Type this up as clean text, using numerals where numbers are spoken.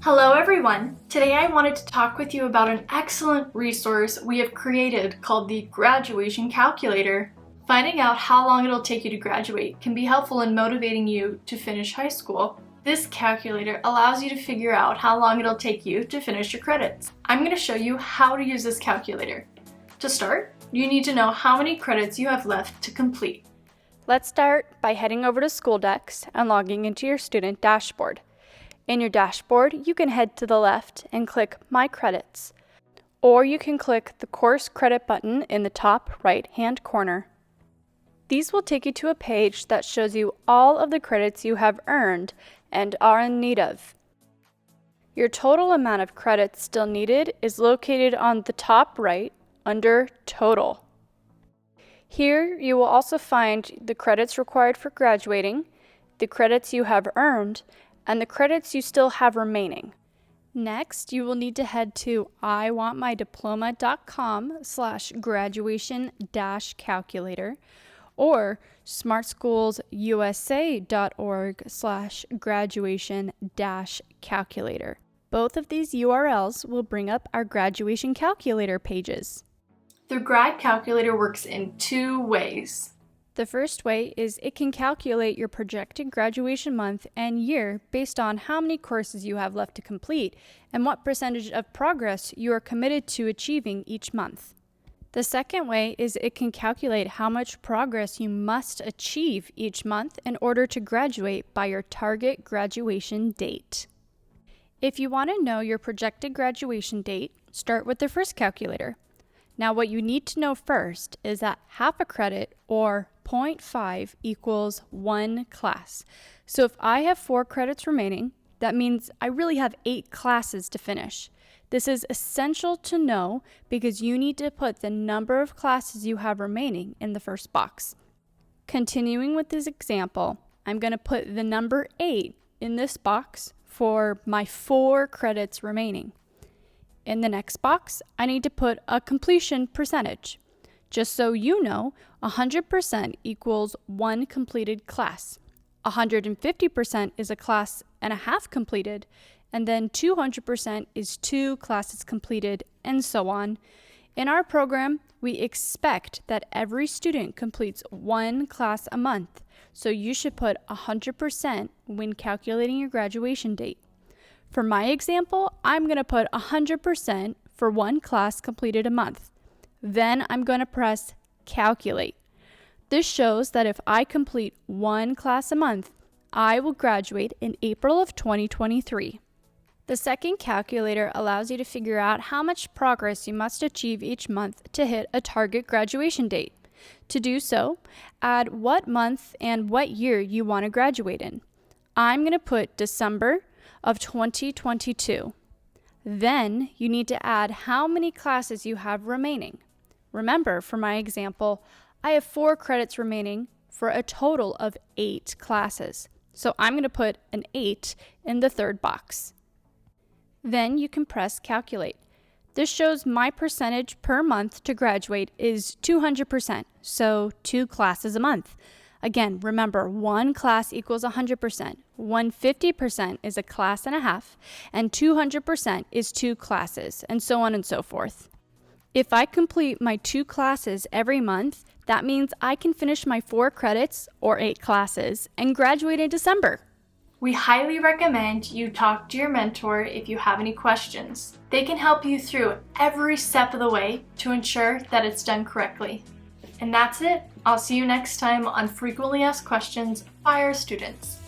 Hello everyone! Today I wanted to talk with you about an excellent resource we have created called the Graduation Calculator. Finding out how long it'll take you to graduate can be helpful in motivating you to finish high school. This calculator allows you to figure out how long it'll take you to finish your credits. I'm going to show you how to use this calculator. To start, you need to know how many credits you have left to complete. Let's start by heading over to SchoolDex and logging into your student dashboard. In your dashboard, you can head to the left and click My Credits, or you can click the Course Credit button in the top right-hand corner. These will take you to a page that shows you all of the credits you have earned and are in need of. Your total amount of credits still needed is located on the top right under Total. Here, you will also find the credits required for graduating, the credits you have earned, and the credits you still have remaining. Next, you will need to head to iwantmydiploma.com/graduation-calculator or smartschoolsusa.org/graduation-calculator. Both of these URLs will bring up our graduation calculator pages. The Grad Calculator works in two ways. The first way is it can calculate your projected graduation month and year based on how many courses you have left to complete and what percentage of progress you are committed to achieving each month. The second way is it can calculate how much progress you must achieve each month in order to graduate by your target graduation date. If you want to know your projected graduation date, start with the first calculator. Now, what you need to know first is that half a credit, or 0.5, equals one class. So if I have 4 credits remaining, that means I really have 8 classes to finish. This is essential to know because you need to put the number of classes you have remaining in the first box. Continuing with this example, I'm going to put the number 8 in this box for my 4 credits remaining. In the next box, I need to put a completion percentage. Just so you know, 100% equals 1 completed class. 150% is a class and a half completed, and then 200% is 2 classes completed, and so on. In our program, we expect that every student completes 1 class a month, so you should put 100% when calculating your graduation date. For my example, I'm going to put 100% for 1 class completed a month. Then I'm going to press Calculate. This shows that if I complete 1 class a month, I will graduate in April of 2023. The second calculator allows you to figure out how much progress you must achieve each month to hit a target graduation date. To do so, add what month and what year you want to graduate in. I'm going to put December of 2022. Then you need to add how many classes you have remaining. Remember, for my example, I have 4 credits remaining for a total of 8 classes. So I'm going to put an 8 in the third box. Then you can press Calculate. This shows my percentage per month to graduate is 200%, so 2 classes a month. Again, remember, 1 class equals 100%, 150% is a class and a half, and 200% is 2 classes, and so on and so forth. If I complete my 2 classes every month, that means I can finish my 4 credits, or 8 classes, and graduate in December. We highly recommend you talk to your mentor if you have any questions. They can help you through every step of the way to ensure that it's done correctly. And that's it. I'll see you next time on Frequently Asked Questions by our students.